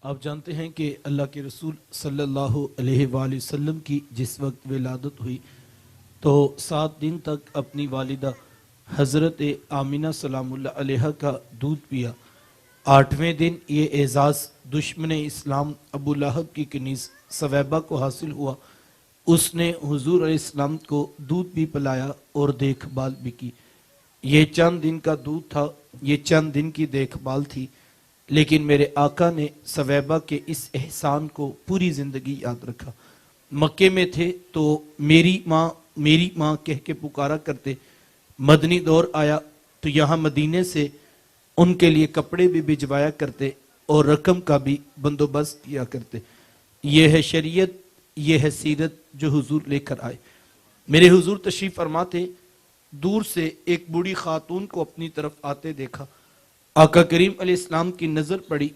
آپ جانتے ہیں کہ اللہ کے رسول صلی اللہ علیہ وآلہ وسلم کی جس وقت ولادت ہوئی تو 7 دن تک اپنی والدہ حضرت آمینہ سلام اللہ علیہ کا دودھ پیا۔ 8ویں دن یہ اعزاز دشمن اسلام ابو لہب کی کنیز سویبہ کو حاصل ہوا۔ اس نے حضور علیہ السلام کو دودھ بھی پلایا اور دیکھ بھال بھی کی۔ یہ چند دن کا دودھ تھا، یہ چند دن کی دیکھ بھال تھی، لیکن میرے آقا نے سویبہ کے اس احسان کو پوری زندگی یاد رکھا۔ مکے میں تھے تو میری ماں کہہ کے پکارا کرتے۔ مدنی دور آیا تو یہاں مدینے سے ان کے لیے کپڑے بھی بھجوایا کرتے اور رقم کا بھی بندوبست کیا کرتے۔ یہ ہے شریعت، یہ ہے سیرت جو حضور لے کر آئے۔ میرے حضور تشریف فرما تھے، دور سے ایک بوڑھی خاتون کو اپنی طرف آتے دیکھا۔ آقا کریم علیہ السلام کی نظر پڑی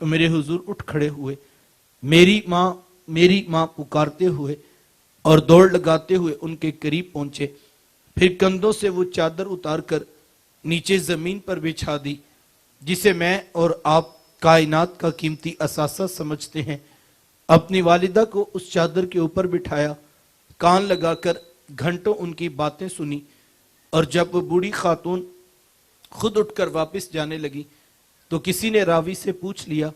تو میرے حضور اٹھ کھڑے ہوئے، میری ماں پکارتے ہوئے اور دوڑ لگاتے ہوئے ان کے قریب پہنچے۔ پھر کندھوں سے وہ چادر اتار کر نیچے زمین پر بچھا دی جسے میں اور آپ کائنات کا قیمتی اثاثہ سمجھتے ہیں۔ اپنی والدہ کو اس چادر کے اوپر بٹھایا، کان لگا کر گھنٹوں ان کی باتیں سنی، اور جب وہ بوڑھی خاتون خود اٹھ کر واپس جانے لگی تو کسی نے راوی سے پوچھ لیا،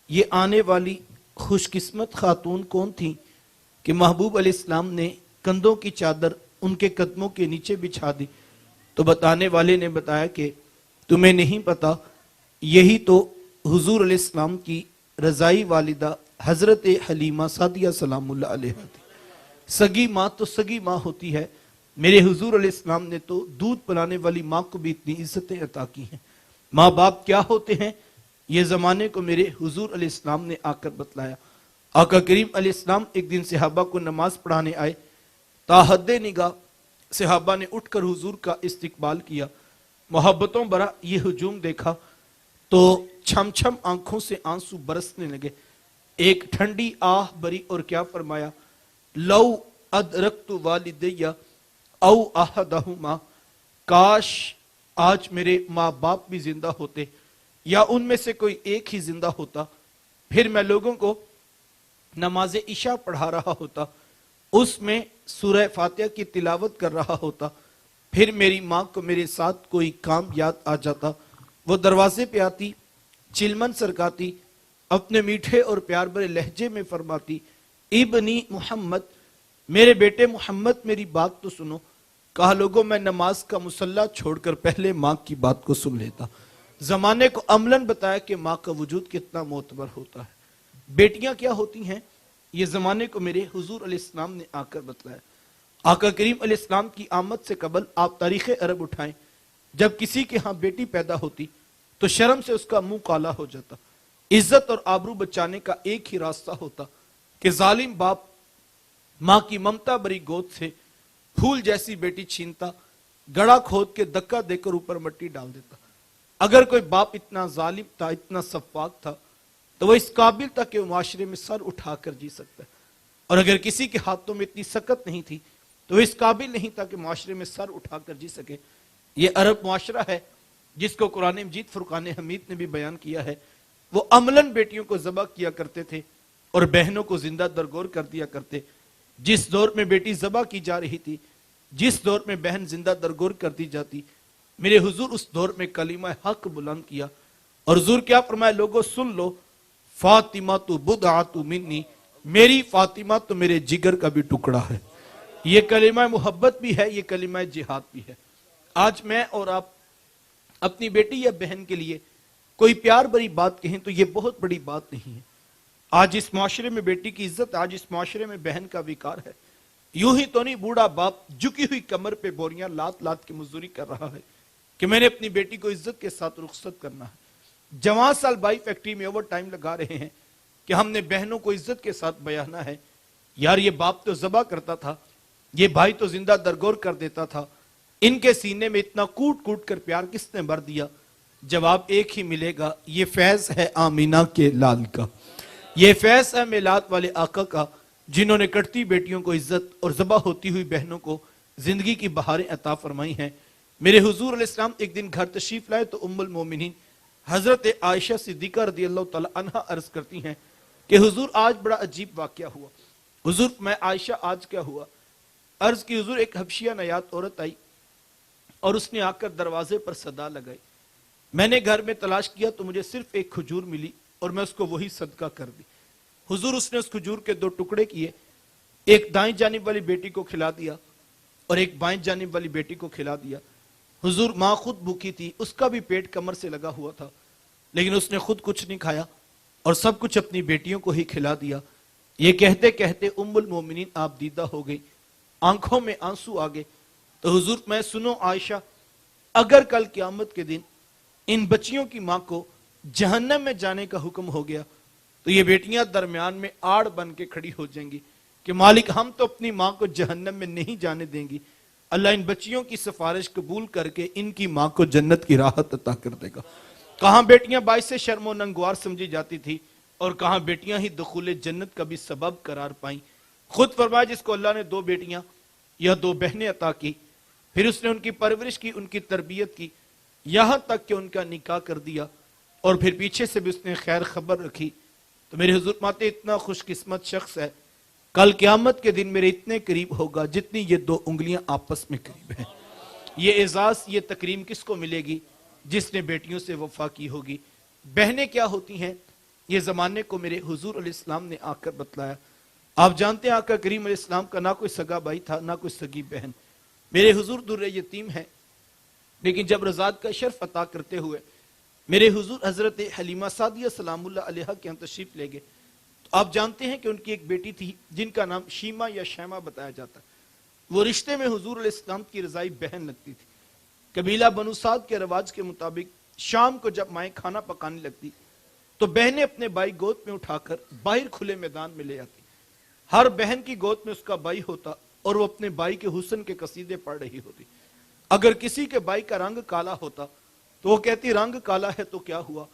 یہ آنے والی خوش قسمت خاتون کون تھی کہ محبوب علیہ السلام نے کندھوں کی چادر ان کے قدموں کے نیچے بچھا دی؟ تو بتانے والے نے بتایا کہ تمہیں نہیں پتا، یہی تو حضور علیہ السلام کی رضائی والدہ حضرت حلیمہ سعدیہ سلام اللہ علیہ تھی۔ سگی ماں تو سگی ماں ہوتی ہے، میرے حضور علیہ السلام نے تو دودھ پلانے والی ماں کو بھی اتنی عزتیں عطا کی ہیں۔ ماں باپ کیا ہوتے ہیں یہ زمانے کو میرے حضور علیہ السلام نے آ کر بتلایا۔ آقا کریم علیہ السلام ایک دن صحابہ کو نماز پڑھانے آئے، تاحد نگاہ صحابہ نے اٹھ کر حضور کا استقبال کیا۔ محبتوں برا یہ ہجوم دیکھا تو چھم چھم آنکھوں سے آنسو برسنے لگے۔ ایک ٹھنڈی آہ بری اور کیا فرمایا، لو ادرکت والدیہ او احدہما، کاش آج میرے ماں باپ بھی زندہ ہوتے یا ان میں سے کوئی ایک ہی زندہ ہوتا، پھر میں لوگوں کو نماز عشاء پڑھا رہا ہوتا، اس میں سورہ فاتحہ کی تلاوت کر رہا ہوتا، پھر میری ماں کو میرے ساتھ کوئی کام یاد آ جاتا، وہ دروازے پہ آتی، چلمن سرکاتی، اپنے میٹھے اور پیار بھرے لہجے میں فرماتی، ابنی محمد، میرے بیٹے محمد میری بات تو سنو۔ کہا لوگوں میں نماز کا مصلی چھوڑ کر پہلے ماں کی بات کو سن لیتا۔ زمانے کو عملاً بتایا کہ ماں کا وجود کتنا معتبر ہوتا ہے۔ بیٹیاں کیا ہوتی ہیں یہ زمانے کو میرے حضور علیہ السلام نے آ کر بتلایا۔ آقا کریم علیہ السلام کی آمد سے قبل آپ تاریخ عرب اٹھائیں، جب کسی کے ہاں بیٹی پیدا ہوتی تو شرم سے اس کا منہ کالا ہو جاتا۔ عزت اور آبرو بچانے کا ایک ہی راستہ ہوتا کہ ظالم باپ ماں کی ممتا بری گود سے پھول جیسی بیٹی چھینتا، گڑا کھود کے دکا دے کر اوپر مٹی ڈال دیتا۔ اگر کوئی باپ اتنا ظالم تھا، اتنا سفاک تھا، تو وہ اس قابل تھا کہ وہ معاشرے میں سر اٹھا کر جی سکتا ہے، اور اگر کسی کے ہاتھوں میں اتنی سخت نہیں تھی تو وہ اس قابل نہیں تھا کہ معاشرے میں سر اٹھا کر جی سکے۔ یہ عرب معاشرہ ہے جس کو قرآن مجید فرقان حمید نے بھی بیان کیا ہے۔ وہ عملاً بیٹیوں کو ذبح کیا کرتے تھے اور بہنوں کو زندہ درگور کر دیا کرتے۔ جس دور میں بیٹی ذبح کی جا رہی تھی، جس دور میں بہن زندہ درگور کر دی جاتی، میرے حضور اس دور میں کلمہ حق بلند کیا، اور حضور کیا فرمایا، لوگوں سن لو، فاطمہ تو بضعۃ منی، میری فاطمہ تو میرے جگر کا بھی ٹکڑا ہے۔ یہ کلمہ محبت بھی ہے، یہ کلمہ جہاد بھی ہے۔ آج میں اور آپ اپنی بیٹی یا بہن کے لیے کوئی پیار بری بات کہیں تو یہ بہت بڑی بات نہیں ہے۔ آج اس معاشرے میں بیٹی کی عزت، آج اس معاشرے میں بہن کا وقار ہے۔ یوں ہی تو نہیں بوڑھا باپ جھکی ہوئی کمر پہ بوریاں لات لات کی مزدوری کر رہا ہے کہ میں نے اپنی بیٹی کو عزت کے ساتھ رخصت کرنا ہے۔ جوان سال بائی فیکٹری میں اوور ٹائم لگا رہے ہیں کہ ہم نے بہنوں کو عزت کے ساتھ بیانا ہے۔ یار یہ باپ تو ذبح کرتا تھا، یہ بھائی تو زندہ درگور کر دیتا تھا، ان کے سینے میں اتنا کوٹ کوٹ کر پیار کس نے بھر دیا؟ جواب ایک ہی ملے گا، یہ فیض ہے آمینہ کے لال کا، یہ فیض ہے میلاد والے آقا کا، جنہوں نے کٹتی بیٹیوں کو عزت اور ذبح ہوتی ہوئی بہنوں کو زندگی کی بہاریں عطا فرمائی ہیں۔ میرے حضور علیہ السلام ایک دن گھر تشریف لائے تو ام المومنین حضرت عائشہ صدیقہ رضی اللہ تعالی عنہا عرض کرتی ہیں کہ حضور آج بڑا عجیب واقعہ ہوا. حضور میں عائشہ آج کیا ہوا؟ عرض کی حضور ایک حبشیہ نیات عورت آئی اور اس نے آ کر دروازے پر صدا لگائی. میں نے گھر میں تلاش کیا تو مجھے صرف ایک کھجور ملی اور میں اس کو وہی صدقہ کر دی. حضور اس نے اس کھجور کے 2 ٹکڑے کیے, ایک دائیں جانب والی بیٹی کو کھلا دیا اور ایک بائیں جانب والی بیٹی کو کھلا دیا. حضور ماں خود بھوکی تھی, اس کا بھی پیٹ کمر سے لگا ہوا تھا, لیکن اس نے خود کچھ نہیں کھایا اور سب کچھ اپنی بیٹیوں کو ہی کھلا دیا. یہ کہتے کہتے ام المومنین آپ دیدہ ہو گئی, آنکھوں میں آنسو آ گئے. تو حضور میں سنو عائشہ, اگر کل قیامت کے دن ان بچیوں کی ماں کو جہنم میں جانے کا حکم ہو گیا تو یہ بیٹیاں درمیان میں آڑ بن کے کھڑی ہو جائیں گی کہ مالک ہم تو اپنی ماں کو جہنم میں نہیں جانے دیں گی, اللہ ان بچیوں کی سفارش قبول کر کے ان کی ماں کو جنت کی راحت عطا کر دے گا. کہاں بیٹیاں باعث شرم و ننگوار سمجھی جاتی تھی اور کہاں بیٹیاں ہی دخول جنت کا بھی سبب قرار پائیں. خود فرمایا جس کو اللہ نے 2 بیٹیاں یا 2 بہنیں عطا کی, پھر اس نے ان کی پرورش کی, ان کی تربیت کی, یہاں تک کہ ان کا نکاح کر دیا اور پھر پیچھے سے بھی اس نے خیر خبر رکھی, تو میرے حضور ماتے اتنا خوش قسمت شخص ہے, کل قیامت کے دن میرے اتنے قریب ہوگا جتنی یہ 2 انگلیاں آپس میں قریب ہیں. یہ اعزاز, یہ تکریم کس کو ملے گی؟ جس نے بیٹیوں سے وفا کی ہوگی. بہنیں کیا ہوتی ہیں یہ زمانے کو میرے حضور علیہ السلام نے آ کر بتلایا. آپ جانتے ہیں آقا کریم علیہ السلام کا نہ کوئی سگا بھائی تھا نہ کوئی سگی بہن. میرے حضور در یتیم ہیں, لیکن جب رضاعت کا شرف عطا کرتے ہوئے میرے حضور حضرت حلیمہ سعدیہ سلام اللہ علیہا کے یہاں تشریف لے گئے, تو آپ جانتے ہیں کہ ان کی ایک بیٹی تھی جن کا نام شیما یا شیما بتایا جاتا. وہ رشتے میں حضور علیہ السلام کی رضائی بہن لگتی تھی. قبیلہ بنو سعد کے رواج کے مطابق شام کو جب مائیں کھانا پکانے لگتی تو بہنیں اپنے بھائی گود میں اٹھا کر باہر کھلے میدان میں لے آتی. ہر بہن کی گود میں اس کا بھائی ہوتا اور وہ اپنے بھائی کے حسن کے قصیدے پڑھ رہی ہوتی. اگر کسی کے بھائی کا رنگ کالا ہوتا تو وہ کہتی رنگ کالا ہے تو کیا ہوا,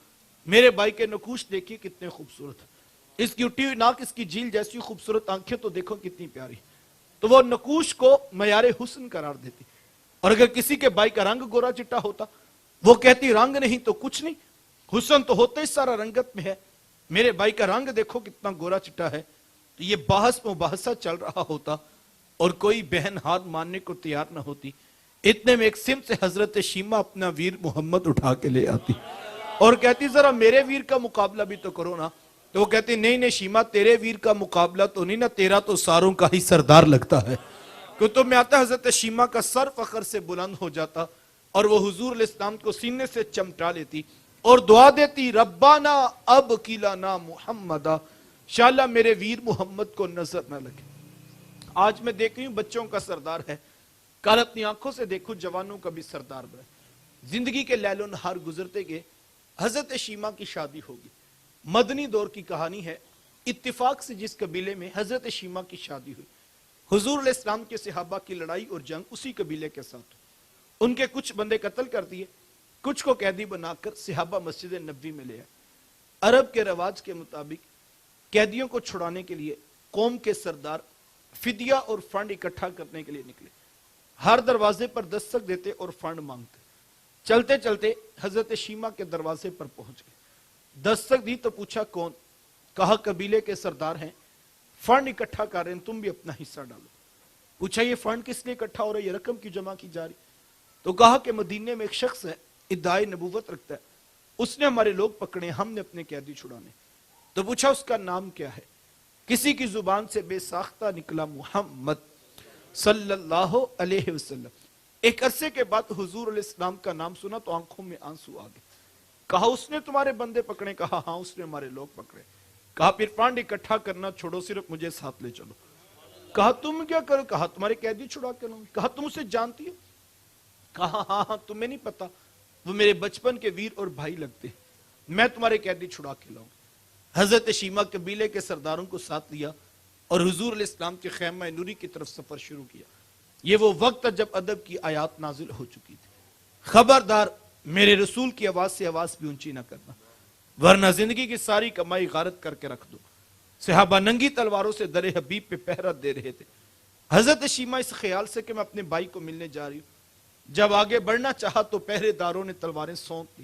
میرے بھائی کے نقوش دیکھیے کتنے خوبصورت, اس کی اٹھی ہوئی ناک, اس کی جھیل جیسی خوبصورت آنکھیں تو دیکھو کتنی پیاری. تو وہ نقوش کو معیار حسن قرار دیتی. اور اگر کسی کے بھائی کا رنگ گورا چٹا ہوتا وہ کہتی رنگ نہیں تو کچھ نہیں, حسن تو ہوتا ہی سارا رنگت میں ہے, میرے بھائی کا رنگ دیکھو کتنا گورا چٹا ہے. تو یہ بحث مباحثہ چل رہا ہوتا اور کوئی بہن ہاتھ ماننے کو تیار نہ ہوتی. اتنے میں ایک سمت سے حضرت شیما اپنا ویر محمد اٹھا کے لے آتی اور کہتی ذرا میرے ویر کا مقابلہ بھی تو کرو نا. تو وہ کہتی نہیں نہیں شیما, تیرے ویر کا مقابلہ تو نہیں نا, تیرا تو ساروں کا ہی سردار لگتا ہے. کتب میں آتا حضرت شیما کا سر فخر سے بلند ہو جاتا اور وہ حضور علیہ السلام کو سینے سے چمٹا لیتی اور دعا دیتی ربانا اب کیلانا محمدا, انشاءاللہ میرے ویر محمد کو نظر نہ لگے. آج میں دیکھ رہی ہوں بچوں کا سردار ہے, کل اپنی آنکھوں سے دیکھو جوانوں کا بھی سردار بنے. زندگی کے لیل و نہار گزرتے گئے, حضرت شیما کی شادی ہوگی. مدنی دور کی کہانی ہے, اتفاق سے جس قبیلے میں حضرت شیما کی شادی ہوئی, حضور علیہ السلام کے صحابہ کی لڑائی اور جنگ اسی قبیلے کے ساتھ. ان کے کچھ بندے قتل کر دیے, کچھ کو قیدی بنا کر صحابہ مسجد نبوی میں لے آئے. عرب کے رواج کے مطابق قیدیوں کو چھڑانے کے لیے قوم کے سردار فدیہ اور فنڈ اکٹھا کرنے کے لیے نکلے. ہر دروازے پر دستک دیتے اور فنڈ مانگتے. چلتے چلتے حضرت شیما کے دروازے پر پہنچ گئے. دستک دی تو پوچھا کون؟ کہا قبیلے کے سردار ہیں, فنڈ اکٹھا کر رہے ہیں, تم بھی اپنا حصہ ڈالو. پوچھا یہ فنڈ کس لیے اکٹھا ہو رہا ہے, یہ رقم کیوں جمع کی جا رہی؟ تو کہا کہ مدینے میں ایک شخص ہے, ادعائے نبوت رکھتا ہے, اس نے ہمارے لوگ پکڑے, ہم نے اپنے قیدی چھڑانے. تو پوچھا اس کا نام کیا ہے؟ کسی کی زبان سے بے ساختہ نکلا محمد صلی اللہ علیہ وسلم. ایک عرصے کے بعد حضور علیہ السلام کا نام سنا تو آنکھوں میں آنسو آ گئے. کہا اس نے تمہارے بندے پکڑے؟ کہا ہاں اس نے ہمارے لوگ پکڑے. کہا پھر فنڈ اکٹھا کرنا چھوڑو, صرف مجھے ساتھ لے چلو. کہا تم کیا کرو؟ کہا تمہارے قیدی چھڑا کے لاؤں. کہا تم اسے جانتی ہو؟ کہا ہاں ہاں, تمہیں نہیں پتا, وہ میرے بچپن کے ویر اور بھائی لگتے, میں تمہارے قیدی چھڑا کے لاؤں. حضرت شیما قبیلے کے سرداروں کو ساتھ لیا اور حضور علیہ السلام کے خیمہ نوری کی طرف سفر شروع کیا. یہ وہ وقت جب ادب کی آیات نازل ہو چکی تھی, خبردار میرے رسول کی آواز سے آواز بھی اونچی نہ کرنا ورنہ زندگی کی ساری کمائی غارت کر کے رکھ دو. صحابہ ننگی تلواروں سے در حبیب پہ پہرا دے رہے تھے. حضرت شیما اس خیال سے کہ میں اپنے بھائی کو ملنے جا رہی ہوں, جب آگے بڑھنا چاہا تو پہرے داروں نے تلواریں سونپ دی.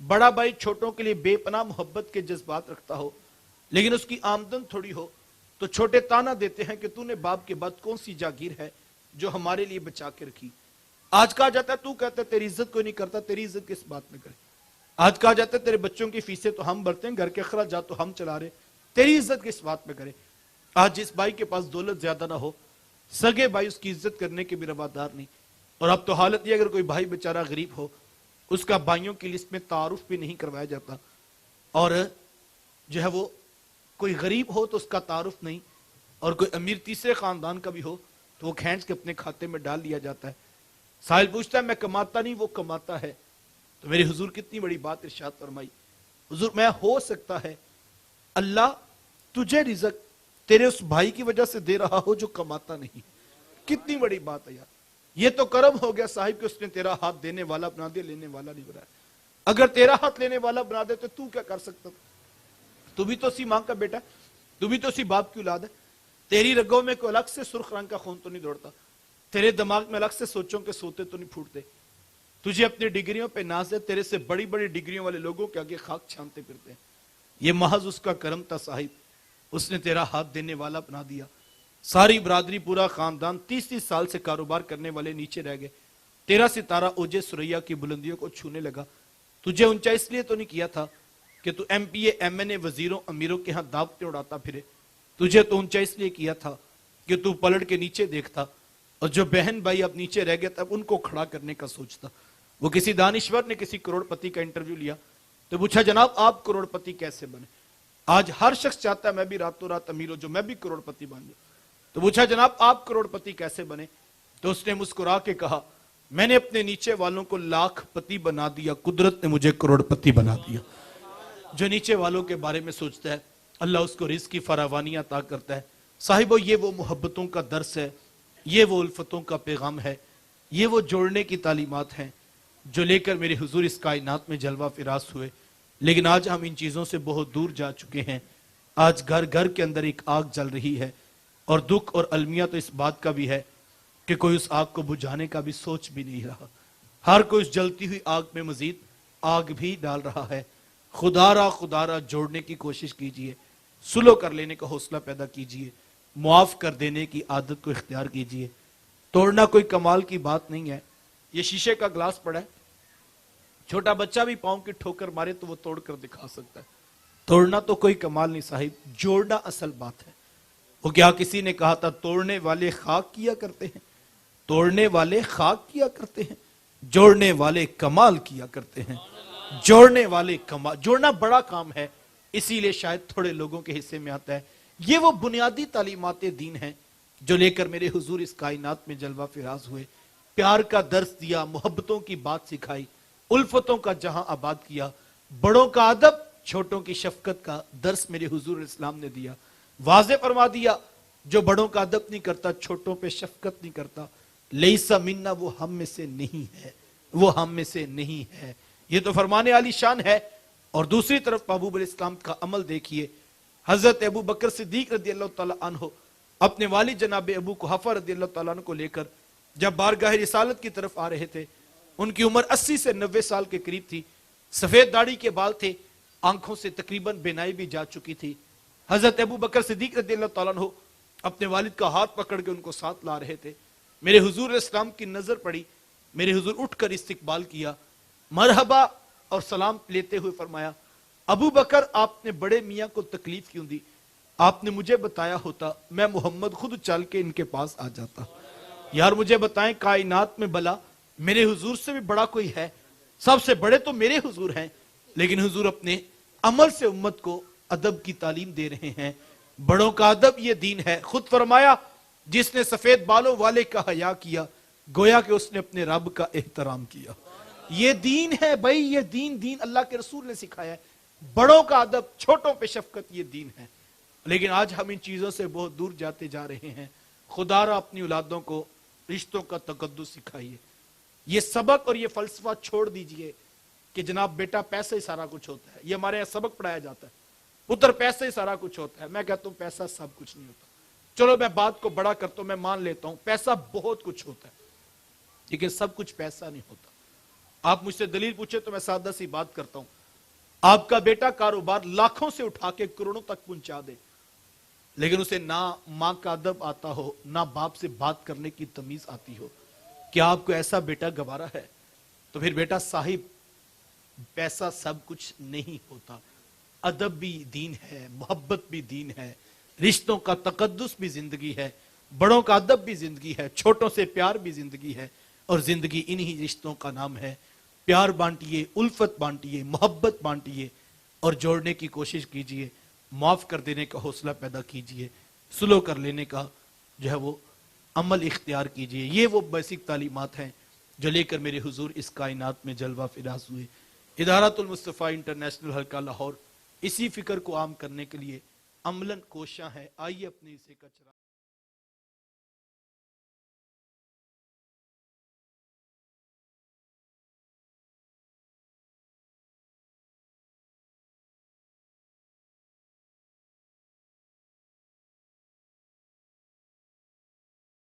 بڑا بھائی چھوٹوں کے لیے بے پناہ محبت کے جذبات رکھتا ہو لیکن اس کی آمدن تھوڑی ہو تو چھوٹے تانا دیتے ہیں کہ تو نے باپ کے بعد کون سی جاگیر ہے جو ہمارے لیے بچا کے رکھی. آج کہا جاتا ہے تو کہتا ہے تیری عزت کوئی نہیں کرتا, تیری عزت کس بات میں کرے. آج کہا جاتا ہے تیرے بچوں کی فیسیں تو ہم بھرتے ہیں, گھر کے اخراجات تو ہم چلا رہے, تیری عزت کس بات میں کرے. آج جس بھائی کے پاس دولت زیادہ نہ ہو, سگے بھائی اس کی عزت کرنے کے بھی روادار نہیں. اور اب تو حالت یہ اگر کوئی بھائی بیچارہ غریب ہو اس کا بھائیوں کی لسٹ میں تعارف بھی نہیں کروایا جاتا, اور جو ہے وہ کوئی غریب ہو تو اس کا تعارف نہیں, اور کوئی امیر تیسرے خاندان کا بھی ہو تو وہ کھینچ کے اپنے کھاتے میں ڈال دیا جاتا ہے. سائل پوچھتا ہے میں کماتا نہیں وہ کماتا ہے. تو میرے حضور کتنی بڑی بات ارشاد فرمائی, حضور میں ہو سکتا ہے اللہ تجھے رزق تیرے اس بھائی کی وجہ سے دے رہا ہو جو کماتا نہیں. کتنی بڑی بات ہے یار, یہ تو کرم ہو گیا صاحب کہ اس نے تیرا ہاتھ دینے والا بنا دیا, لینے والا نہیں بنایا. اگر تیرا ہاتھ لینے والا بنا دے تو کیا کر سکتا؟ تو بھی تو اسی ماں کا بیٹا, تو بھی تو اسی باپ کی اولاد ہے. تیری رگوں میں کوئی الگ سے سرخ رنگ کا خون تو نہیں دوڑتا, تیرے دماغ میں الگ سے سوچوں کے سوتے تو نہیں پھوٹتے. تجھے اپنی ڈگریوں پہ ناز ہے, تیرے سے بڑی بڑی ڈگریوں والے لوگوں کے آگے خاک چھانتے پھرتے ہیں. یہ محض اس کا کرم تھا صاحب, اس نے تیرا ہاتھ دینے والا بنا دیا. ساری برادری پورا خاندان 30 سال سے کاروبار کرنے والے نیچے رہ گئے. تیرا ستارہ اوجے سریا کی بلندیوں کو چھونے لگا. تجھے اونچا اس لیے تو نہیں کیا تھا کہ تو M P A M N A وزیروں امیروں کے ہاں دعوتیں اڑاتا پھرے. تجھے تو اونچا اس لیے کیا تھا کہ تو پلٹ کے نیچے دیکھتا, اور جو بہن بھائی اب نیچے رہ گئے تب ان کو کھڑا کرنے کا سوچتا. وہ کسی دانشور نے کسی کروڑ پتی کا انٹرویو لیا تو پوچھا جناب آپ کروڑ پتی کیسے بنے؟ آج ہر شخص چاہتا ہے میں بھی راتوں رات امیر ہوں, جو میں بھی کروڑ پتی بن جاؤں. تو پوچھا جناب آپ کروڑ پتی کیسے بنے؟ تو اس نے مسکرا کے کہا میں نے اپنے نیچے والوں کو لاکھ پتی بنا دیا, قدرت نے مجھے کروڑ پتی بنا دیا. جو نیچے والوں کے بارے میں سوچتا ہے اللہ اس کو رزق کی فراوانی عطا کرتا ہے. صاحبو یہ وہ محبتوں کا درس ہے, یہ وہ الفتوں کا پیغام ہے, یہ وہ جوڑنے کی تعلیمات ہیں جو لے کر میرے حضور اس کائنات میں جلوہ فراز ہوئے. لیکن آج ہم ان چیزوں سے بہت دور جا چکے ہیں. آج گھر گھر کے اندر ایک آگ جل رہی ہے, اور دکھ اور المیہ تو اس بات کا بھی ہے کہ کوئی اس آگ کو بجھانے کا بھی سوچ بھی نہیں رہا. ہر کوئی اس جلتی ہوئی آگ میں مزید آگ بھی ڈال رہا ہے. خدا را جوڑنے کی کوشش کیجئے, سلو کر لینے کا حوصلہ پیدا کیجئے, معاف کر دینے کی عادت کو اختیار کیجئے. توڑنا کوئی کمال کی بات نہیں ہے. یہ شیشے کا گلاس پڑا ہے, چھوٹا بچہ بھی پاؤں کی ٹھوکر مارے تو وہ توڑ کر دکھا سکتا ہے. توڑنا تو کوئی کمال نہیں صاحب, جوڑنا اصل بات ہے. وہ کیا کسی نے کہا تھا توڑنے والے خاک کیا کرتے ہیں, توڑنے والے خاک کیا کرتے ہیں, جوڑنے والے کمال کیا کرتے ہیں. جوڑنے والے کمال, جوڑنا بڑا کام ہے, اسی لیے شاید تھوڑے لوگوں کے حصے میں آتا ہے. یہ وہ بنیادی تعلیمات دین ہیں جو لے کر میرے حضور اس کائنات میں جلوہ فراز ہوئے. پیار کا درس دیا, محبتوں کی بات سکھائی, الفتوں کا جہاں آباد کیا, بڑوں کا ادب چھوٹوں کی شفقت کا درس میرے حضور اسلام نے دیا. واضح فرما دیا جو بڑوں کا ادب نہیں کرتا, چھوٹوں پہ شفقت نہیں کرتا, لیسا منا, وہ ہم میں سے نہیں ہے, وہ ہم میں سے نہیں ہے. یہ تو فرمانے عالی شان ہے. اور دوسری طرف محبوب علیہ السلام کا عمل دیکھیے. حضرت ابو بکر صدیق رضی اللہ تعالیٰ عنہ اپنے والد جناب ابو قحافہ رضی اللہ تعالیٰ عنہ کو لے کر جب بارگاہ رسالت کی طرف آ رہے تھے, ان کی عمر 80 سے 90 سال کے قریب تھی, سفید داڑھی کے بال تھے, آنکھوں سے تقریباً بینائی بھی جا چکی تھی. حضرت ابو بکر صدیق رضی اللہ تعالیٰ عنہ اپنے والد کا ہاتھ پکڑ کے ان کو ساتھ لا رہے تھے. میرے حضور علیہ السلام کی نظر پڑی, میرے حضور اٹھ کر استقبال کیا, مرحبا اور سلام لیتے ہوئے فرمایا ابو بکر آپ نے بڑے میاں کو تکلیف کیوں دی؟ آپ نے مجھے بتایا ہوتا میں محمد خود چل کے ان کے پاس آ جاتا. یار مجھے بتائیں کائنات میں بلا میرے حضور سے بھی بڑا کوئی ہے؟ سب سے بڑے تو میرے حضور ہیں, لیکن حضور اپنے عمل سے امت کو ادب کی تعلیم دے رہے ہیں. بڑوں کا ادب یہ دین ہے. خود فرمایا جس نے سفید بالوں والے کا حیا کیا گویا کہ اس نے اپنے رب کا احترام کیا. یہ دین ہے بھائی, یہ دین اللہ کے رسول نے سکھایا ہے. بڑوں کا ادب, چھوٹوں پہ شفقت, یہ دین ہے. لیکن آج ہم ان چیزوں سے بہت دور جاتے جا رہے ہیں. خدا را اپنی اولادوں کو رشتوں کا تقدس سکھائیے. یہ سبق اور یہ فلسفہ چھوڑ دیجئے کہ جناب بیٹا پیسہ ہی سارا کچھ ہوتا ہے. یہ ہمارے یہاں سبق پڑھایا جاتا ہے, پتر پیسہ ہی سارا کچھ ہوتا ہے. میں کہتا ہوں پیسہ سب کچھ نہیں ہوتا. چلو میں بات کو بڑا کرتا ہوں, میں مان لیتا ہوں پیسہ بہت کچھ ہوتا ہے, لیکن سب کچھ پیسہ نہیں ہوتا. آپ مجھ سے دلیل پوچھے تو میں سادہ سی بات کرتا ہوں، آپ کا بیٹا کاروبار لاکھوں سے اٹھا کے کروڑوں تک پہنچا دے، لیکن اسے نہ ماں کا ادب آتا ہو، نہ باپ سے بات کرنے کی تمیز آتی ہو، کیا آپ کو ایسا بیٹا گوارا ہے؟ تو پھر بیٹا صاحب، پیسہ سب کچھ نہیں ہوتا، ادب بھی دین ہے، محبت بھی دین ہے، رشتوں کا تقدس بھی زندگی ہے، بڑوں کا ادب بھی زندگی ہے، چھوٹوں سے پیار بھی زندگی ہے، اور زندگی انہی رشتوں کا نام ہے۔ پیار بانٹیے، الفت بانٹیے، محبت بانٹیے، اور جوڑنے کی کوشش کیجیے، معاف کر دینے کا حوصلہ پیدا کیجیے، سلو کر لینے کا جو ہے وہ عمل اختیار کیجیے۔ یہ وہ بیسک تعلیمات ہیں جو لے کر میرے حضور اس کائنات میں جلوہ فراز ہوئے۔ ادارۃ المصطفیٰ انٹرنیشنل حلقہ لاہور اسی فکر کو عام کرنے کے لیے عملاً کوشاں ہے۔ آئیے اپنے اسے کا چراغ